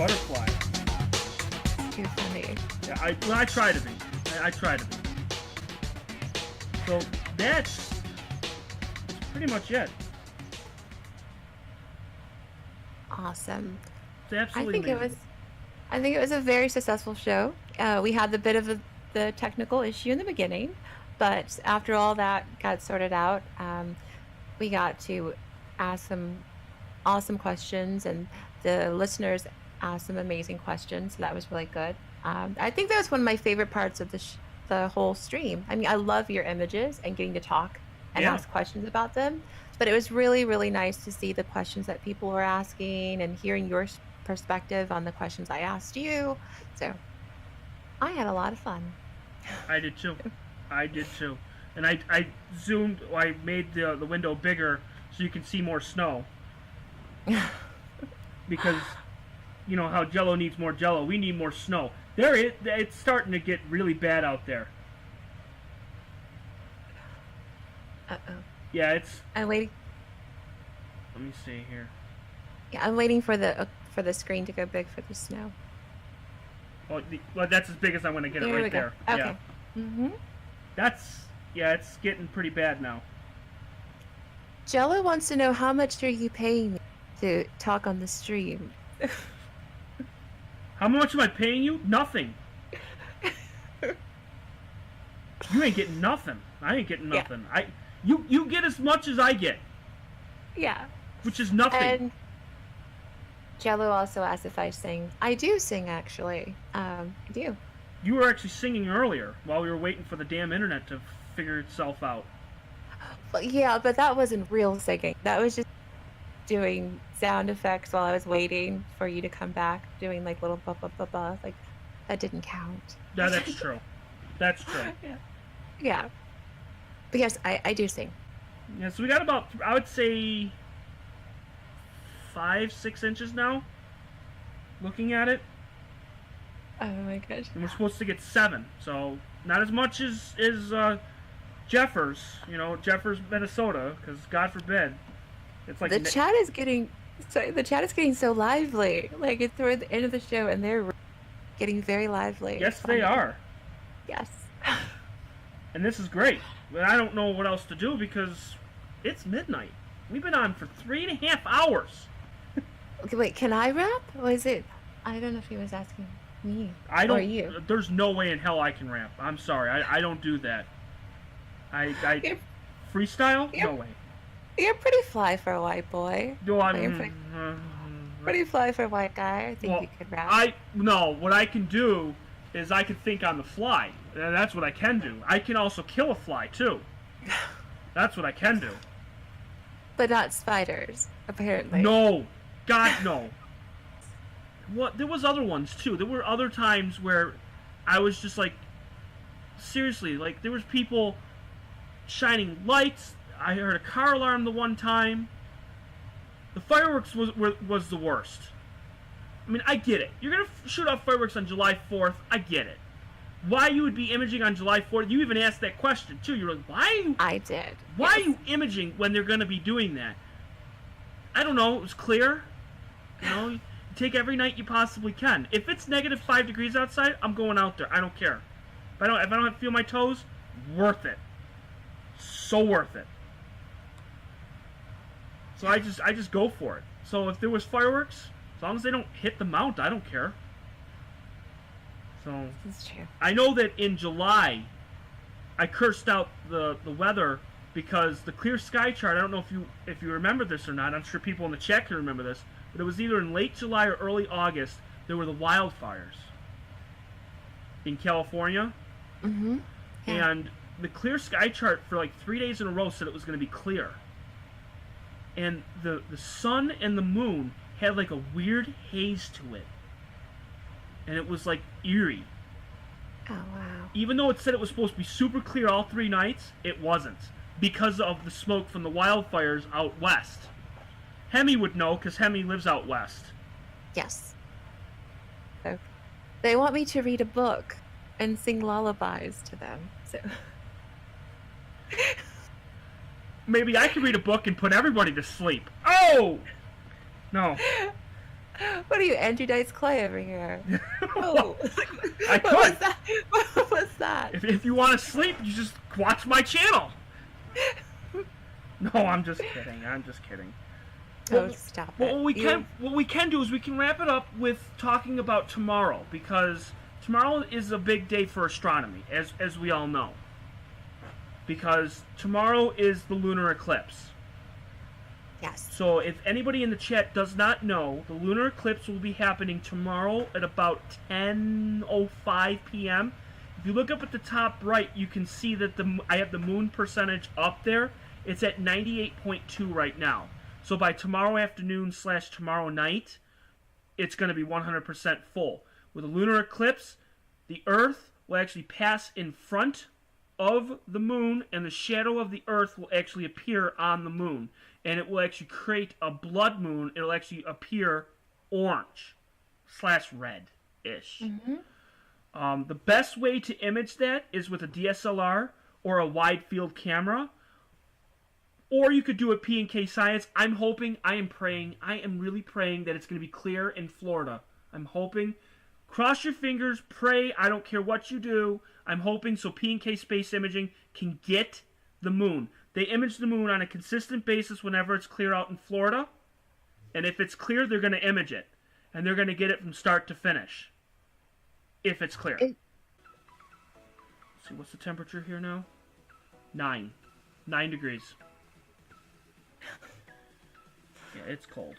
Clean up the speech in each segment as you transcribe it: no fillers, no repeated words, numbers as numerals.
butterfly. Too funny. Yeah, I try to be. I try to be. So that's pretty much it. Awesome. It's absolutely amazing. I think it was a very successful show. We had the bit of the technical issue in the beginning, but after all that got sorted out, we got to ask some awesome questions, and the listeners asked some amazing questions. So that was really good. I think that was one of my favorite parts of the whole stream. I mean, I love your images and getting to talk and Yeah. ask questions about them, but it was really, really nice to see the questions that people were asking and hearing your perspective on the questions I asked you. So I had a lot of fun. I did too. I did too. And I zoomed. I made the window bigger so you can see more snow. Because you know how Jello needs more Jello. We need more snow. It's starting to get really bad out there. Uh-oh. Yeah, it's. I'm waiting. Let me see here. Yeah, I'm waiting for the screen to go big for the snow. Well, that's as big as I'm going to get it right there. Okay. Yeah. Mm-hmm. It's getting pretty bad now. Jello wants to know, how much are you paying me to talk on the stream? How much am I paying you? Nothing. You ain't getting nothing. I ain't getting nothing. Yeah. You get as much as I get. Yeah. Which is nothing. And Jello also asked if I sing. I do sing, actually. I do. You were actually singing earlier while we were waiting for the damn internet to figure itself out. Well, yeah, but that wasn't real singing. That was just doing sound effects while I was waiting for you to come back, doing like little ba ba ba ba. Like, that didn't count. Yeah, that's true. That's true. Yeah. But yes, I do sing. Yeah, so we got about, I would say, 5-6 inches now. Looking at it. Oh my gosh. And we're supposed to get 7, so not as much as Jeffers, Jeffers, Minnesota, because God forbid, it's like the chat is getting so lively. Like, it's toward the end of the show, and they're getting very lively. Yes, they are. Yes. And this is great, but I don't know what else to do because it's midnight. We've been on for 3.5 hours. Okay, wait, can I rap? Or is it? I don't know if he was asking me. Or you. There's no way in hell I can rap. I'm sorry. I don't do that. Freestyle? No way. You're pretty fly for a white boy. No, Pretty fly for a white guy. I think you could rap. What I can do is I can think on the fly. That's what I can do. I can also kill a fly too. That's what I can do. But not spiders, apparently. No. God, no. What? There was other ones too. There were other times where I was just like, seriously, like there was people shining lights. I heard a car alarm the one time. The fireworks was the worst. I mean, I get it. You're gonna shoot off fireworks on July 4th. I get it. Why you would be imaging on July 4th? You even asked that question too. You were like, why are you? I did. Why are you imaging when they're gonna be doing that? I don't know. It was clear. You take every night you possibly can. If it's -5 degrees outside, I'm going out there. I don't care. If I don't feel my toes, worth it. So worth it. So I just go for it. So if there was fireworks, as long as they don't hit the mount, I don't care. So That's true. I know that in July, I cursed out the weather because the clear sky chart. I don't know if you remember this or not. I'm sure people in the chat can remember this. But it was either in late July or early August. There were the wildfires in California. Mm-hmm. Yeah. And the clear sky chart for like 3 days in a row said it was going to be clear. And the sun and the moon had like a weird haze to it. And it was like eerie. Oh, wow. Even though it said it was supposed to be super clear all 3 nights, it wasn't. Because of the smoke from the wildfires out west. Hemi would know, because Hemi lives out west. Yes. So they want me to read a book and sing lullabies to them. So Maybe I could read a book and put everybody to sleep. Oh! No. What are you, Andrew Dice Clay over here? Well, Oh, I what was could. that? What was that? If you want to sleep, you just watch my channel. No, I'm just kidding. I'm just kidding. Oh, Well, stop well, it. what we can do is we can wrap it up with talking about tomorrow, because tomorrow is a big day for astronomy, as we all know. Because tomorrow is the lunar eclipse. Yes. So if anybody in the chat does not know, the lunar eclipse will be happening tomorrow at about 10:05 p.m. If you look up at the top right, you can see that I have the moon percentage up there. It's at 98.2 right now. So by tomorrow afternoon / tomorrow night, it's going to be 100% full. With a lunar eclipse, the Earth will actually pass in front of the moon, and the shadow of the Earth will actually appear on the moon. And it will actually create a blood moon. It'll actually appear orange / red-ish. Mm-hmm. The best way to image that is with a DSLR or a wide field camera. Or you could do a P&K Science. I'm hoping, I am praying, I am really praying that it's going to be clear in Florida. I'm hoping. Cross your fingers, pray, I don't care what you do. I'm hoping so P&K Space Imaging can get the moon. They image the moon on a consistent basis whenever it's clear out in Florida. And if it's clear, they're going to image it. And they're going to get it from start to finish. If it's clear. Let's see, what's the temperature here now? 9 degrees. Yeah, it's cold.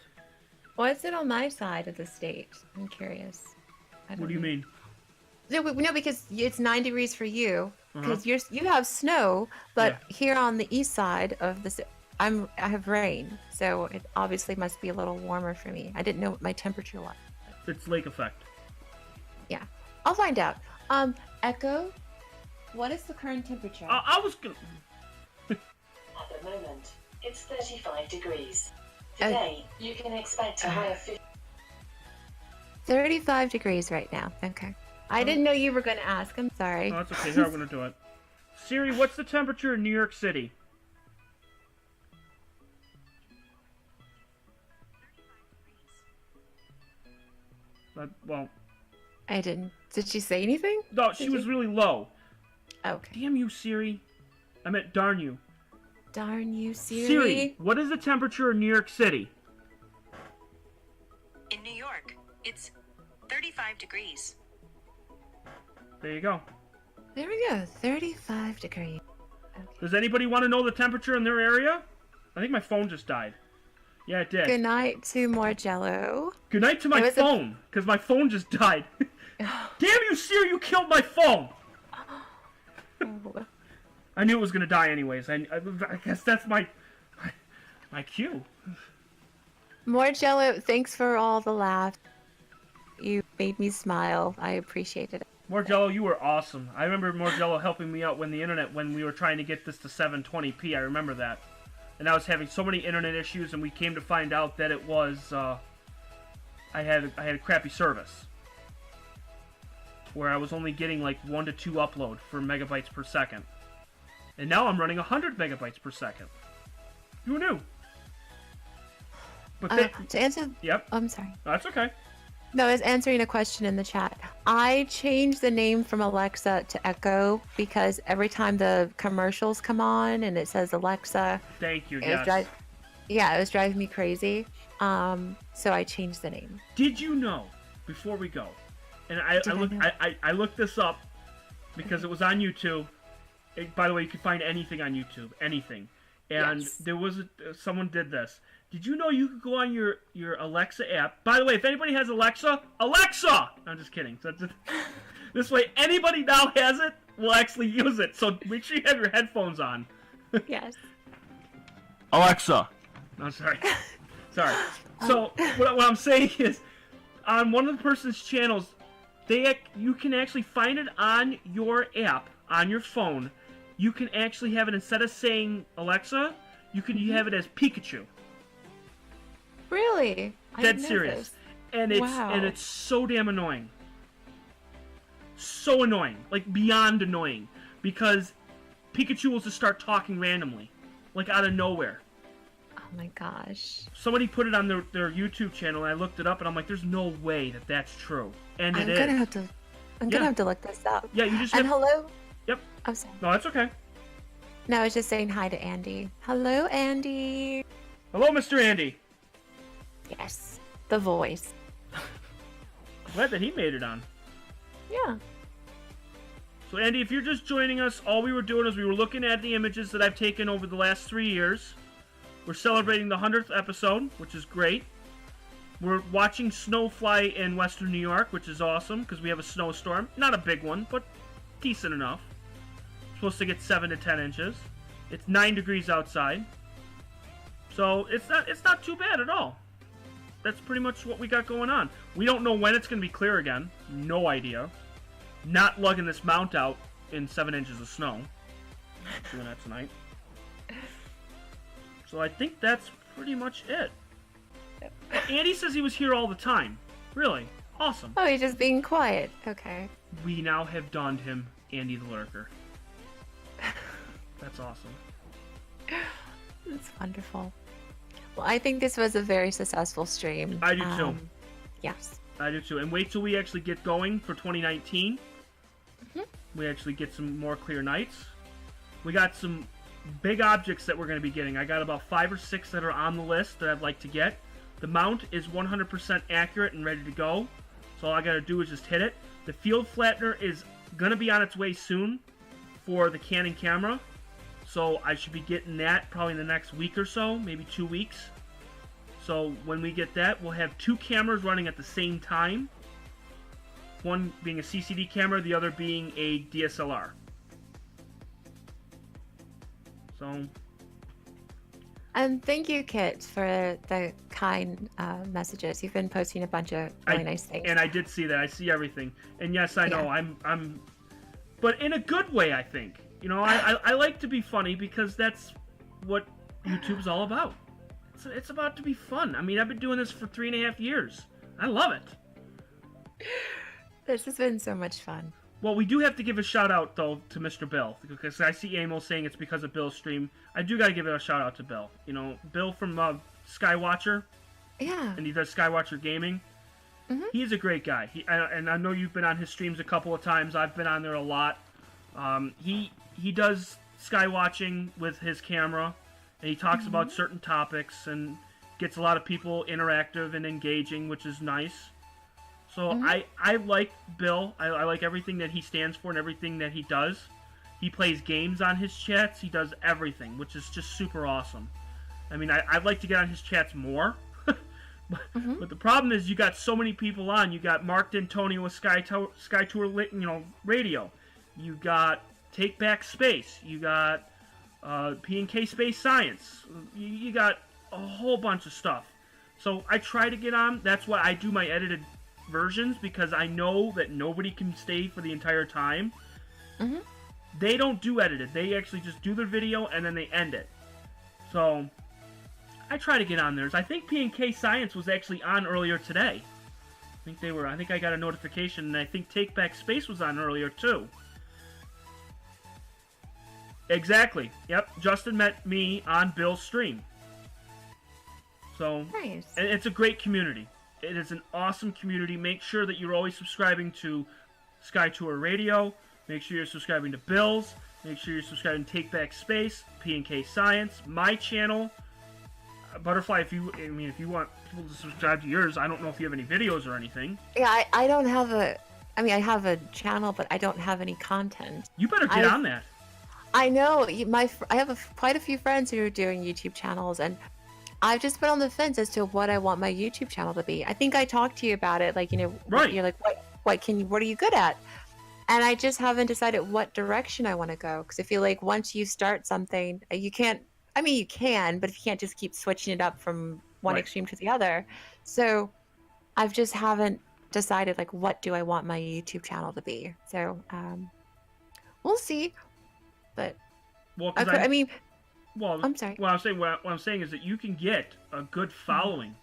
What's it on my side of the state? I'm curious. What do you mean? No, because it's 9 degrees for you. Because you have snow, but here on the east side of the, I have rain, so it obviously must be a little warmer for me. I didn't know what my temperature was. It's lake effect. Yeah, I'll find out. Echo, what is the current temperature? I was gonna. At the moment, it's 35 degrees. Today, you can expect a high of 35 degrees right now. Okay. I didn't know you were going to ask. I'm sorry. Oh, that's okay. Here, I'm going to do it. Siri, what's the temperature in New York City? Well... I didn't. Did she say anything? No, she was really low. Okay. Damn you, Siri. I meant darn you. Darn you, Siri. Siri, what is the temperature in New York City? In New York, it's 35 degrees. There you go. There we go. 35 degrees. Okay. Does anybody want to know the temperature in their area? I think my phone just died. Yeah, it did. Good night to more Jello. Good night to my phone, because my phone just died. Damn you, Siri, you killed my phone! Oh. I knew it was going to die anyways. I guess that's my cue. More Jello, thanks for all the laughs. You made me smile. I appreciated it. Morgello, you were awesome. I remember Morgello helping me out when we were trying to get this to 720p. I remember that. And I was having so many internet issues, and we came to find out that it was I had a crappy service where I was only getting like 1 to 2 upload for megabytes per second. And now I'm running 100 megabytes per second. Who knew? But to answer... Yep. I'm sorry. No, that's okay. No, I was answering a question in the chat. I changed the name from Alexa to Echo because every time the commercials come on and it says Alexa... Thank you, it was driving me crazy. So I changed the name. Did you know, before we go, and I looked this up because it was on YouTube. By the way, you can find anything on YouTube, anything. And there was someone did this. Did you know you could go on your Alexa app? By the way, if anybody has Alexa, I'm just kidding. So this way, anybody now has it will actually use it. So make sure you have your headphones on. Yes. Alexa. No, sorry. Sorry. So what I'm saying is, on one of the person's channels, you can actually find it on your app on your phone. You can actually have it, instead of saying Alexa, you can have it as Pikachu. Really? Dead serious. And it's so damn annoying. So annoying. Like beyond annoying. Because Pikachu will just start talking randomly. Like out of nowhere. Oh Oh my gosh. Somebody put it on their YouTube channel, and I looked it up, and I'm like, there's no way that that's true. And I'm it gonna is. have to. I'm gonna have to look this up. Yeah, you just And have... hello. Yep. I'm sorry. No, that's okay. No, I was just saying hi to Andy. Hello, Andy. Hello, Mr. Andy. Yes, the voice. Glad that he made it on. Yeah. So, Andy, if you're just joining us, all we were doing is we were looking at the images that I've taken over the last 3 years. We're celebrating the 100th episode, which is great. We're watching snow fly in western New York, which is awesome, because we have a snowstorm. Not a big one, but decent enough. Supposed to get 7 to 10 inches. It's 9 degrees outside. So, it's not too bad at all. That's pretty much what we got going on. We don't know when it's going to be clear again. No idea. Not lugging this mount out in 7 inches of snow. Doing that tonight. So I think that's pretty much it. Andy says he was here all the time. Really? Awesome. Oh, he's just being quiet. Okay. We now have donned him Andy the Lurker. That's awesome. That's wonderful. Well, I think this was a very successful stream. I do too. Yes. I do too. And wait till we actually get going for 2019. Mm-hmm. We actually get some more clear nights. We got some big objects that we're going to be getting. I got about 5 or 6 that are on the list that I'd like to get. The mount is 100% accurate and ready to go. So all I got to do is just hit it. The field flattener is going to be on its way soon for the Canon camera. So I should be getting that probably in the next week or so, maybe 2 weeks. So when we get that, we'll have 2 cameras running at the same time. One being a CCD camera, the other being a DSLR. So... And thank you, Kit, for the kind messages. You've been posting a bunch of really nice things. And I did see that. I see everything. And yes, I know. Yeah. I'm... But in a good way, I think. You know, I like to be funny because that's what YouTube's all about. It's about to be fun. I mean, I've been doing this for 3.5 years. I love it. This has been so much fun. Well, we do have to give a shout out, though, to Mr. Bill. Because I see Amo saying it's because of Bill's stream. I do got to give a shout out to Bill. You know, Bill from Skywatcher. Yeah. And he does Skywatcher Gaming. Mm-hmm. He's a great guy. And I know you've been on his streams a couple of times. I've been on there a lot. He does skywatching with his camera, and he talks about certain topics and gets a lot of people interactive and engaging, which is nice. So I like Bill. I like everything that he stands for and everything that he does. He plays games on his chats. He does everything, which is just super awesome. I mean, I'd like to get on his chats more. But the problem is you got so many people on. You got Mark D'Antonio with Sky Tour, Radio. You got Take Back Space. You got P&K Space Science. You got a whole bunch of stuff. So I try to get on. That's why I do my edited versions, because I know that nobody can stay for the entire time. They don't do edited. They actually just do their video and then they end it. So I try to get on theirs. I think P&K Science was actually on earlier today. I think I got a notification, and I think Take Back Space was on earlier too. Exactly. Yep. Justin met me on Bill's stream. So Nice. And it's a great community. It is an awesome community. Make sure that you're always subscribing to Sky Tour Radio. Make sure you're subscribing to Bill's. Make sure you're subscribing to Take Back Space, P&K Science, my channel, Butterfly. If you want people to subscribe to yours, I don't know if you have any videos or anything. Yeah, I don't have a... I mean, I have a channel, but I don't have any content. You better get on that. I know. I have quite a few friends who are doing YouTube channels, and I've just been on the fence as to what I want my YouTube channel to be. I think I talked to you about it, like, Right. You're like, what are you good at? And I just haven't decided what direction I want to go, because I feel like once you start something, you can't. I mean, you can, but if you can't just keep switching it up from one Right. extreme to the other. So I've just haven't decided, like, what do I want my YouTube channel to be. So we'll see. But Well, I'm sorry. What I'm saying is that you can get a good following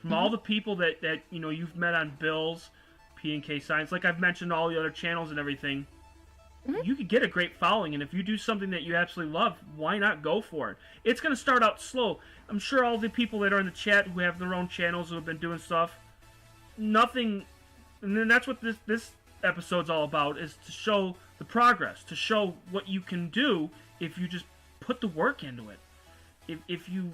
from all the people that you've met on Bill's, P&K Science. Like I've mentioned all the other channels and everything. you could get a great following, and if you do something that you absolutely love, why not go for it? It's going to start out slow. I'm sure all the people that are in the chat who have their own channels who have been doing stuff, nothing, and then that's what this episode's all about, is to show the progress, to show what you can do if you just put the work into it. If you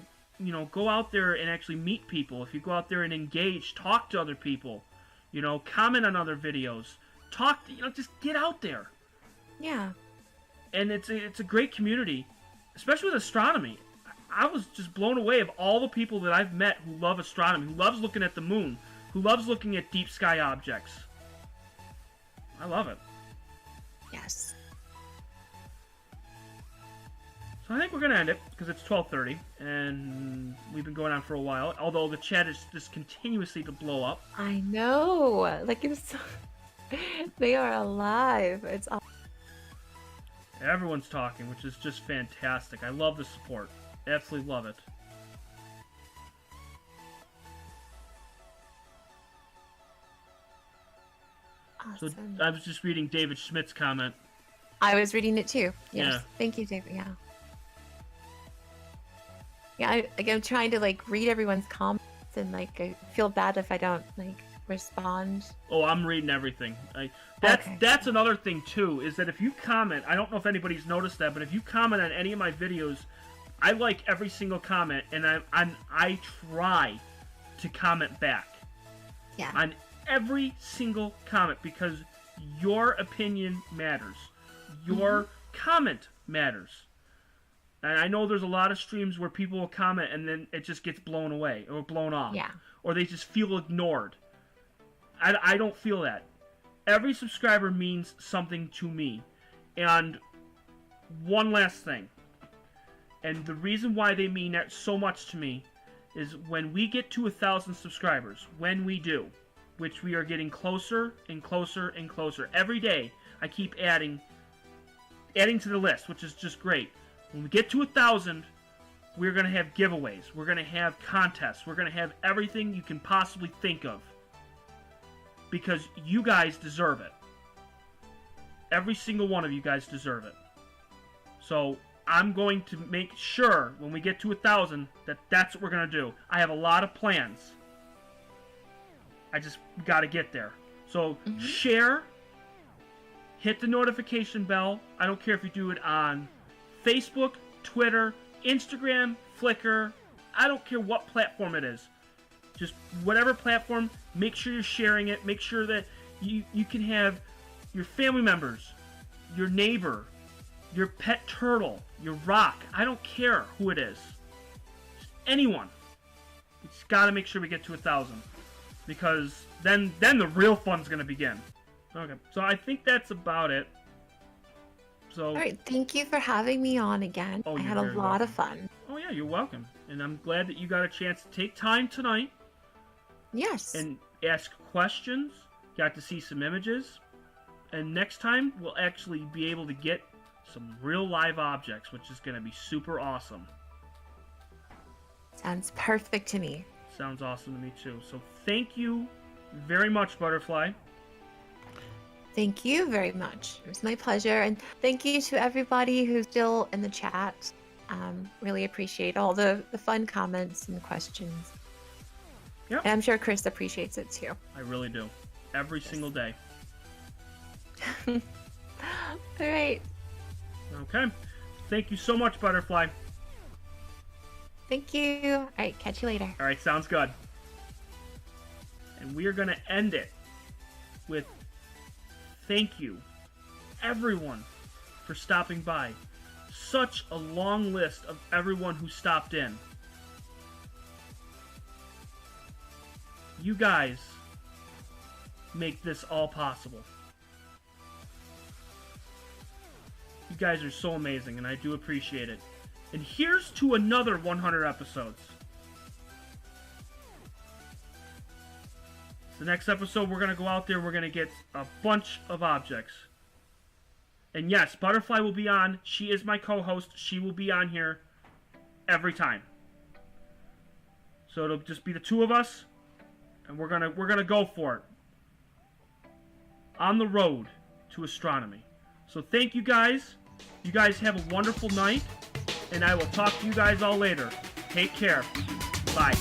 go out there and actually meet people, if you go out there and engage, talk to other people, comment on other videos, just get out there. Yeah. And it's a great community, especially with astronomy. I was just blown away of all the people that I've met who love astronomy, who loves looking at the moon, who loves looking at deep sky objects. I love it. Yes. So I think we're going to end it, because it's 12:30, and we've been going on for a while, although the chat is just continuously to blow up. I know. Like, it's they are alive. It's all... Everyone's talking, which is just fantastic. I love the support. Absolutely love it. awesome. So I was just reading David Schmidt's comment. I was reading it too. Yes. Yeah. Thank you, David. Yeah. Yeah, I'm trying to read everyone's comments, and I feel bad if I don't respond. Oh, I'm reading everything. Okay. That's another thing too, is that if you comment, I don't know if anybody's noticed that, but if you comment on any of my videos, I like every single comment, and I try to comment back. Yeah. On every single comment, because your opinion matters. Your comment matters. And I know there's a lot of streams where people will comment and then it just gets blown away or blown off. Yeah. Or they just feel ignored. I don't feel that. Every subscriber means something to me. And one last thing. And the reason why they mean that so much to me is when we get to 1,000 subscribers, when we do, which we are getting closer and closer and closer. Every day, I keep adding to the list, which is just great. When we get to 1,000, we're going to have giveaways. We're going to have contests. We're going to have everything you can possibly think of. Because you guys deserve it. Every single one of you guys deserve it. So I'm going to make sure when we get to 1,000 that that's what we're going to do. I have a lot of plans. I just got to get there. So share, hit the notification bell. I don't care if you do it on Facebook, Twitter, Instagram, Flickr. I don't care what platform it is. Just whatever platform, make sure you're sharing it. Make sure that you can have your family members, your neighbor, your pet turtle, your rock. I don't care who it is. Just anyone. We just got to make sure we get to 1,000. Because then the real fun's going to begin. Okay, so I think that's about it. So, all right, thank you for having me on again. Oh, I you're had a very lot of welcome. fun. Oh yeah, you're welcome. And I'm glad that you got a chance to take time tonight Yes. and ask questions, got to see some images, and next time we'll actually be able to get some real live objects, which is going to be super awesome. Sounds perfect to me. Sounds awesome to me too. So thank you very much, Butterfly. Thank you very much. It was my pleasure. And thank you to everybody who's still in the chat. Really appreciate all the fun comments and questions. Yep. And I'm sure Chris appreciates it too. I really do. Every single day. All right. Okay. Thank you so much, Butterfly. Thank you. All right. Catch you later. All right, sounds good. And we are going to end it with thank you, everyone, for stopping by. Such a long list of everyone who stopped in. You guys make this all possible. You guys are so amazing, and I do appreciate it. And here's to another 100 episodes. The next episode, we're going to go out there, we're going to get a bunch of objects. And yes, Butterfly will be on. She is my co-host. She will be on here every time. So it'll just be the two of us, and we're gonna go for it. On the road to astronomy. So thank you guys. You guys have a wonderful night, and I will talk to you guys all later. Take care. Bye.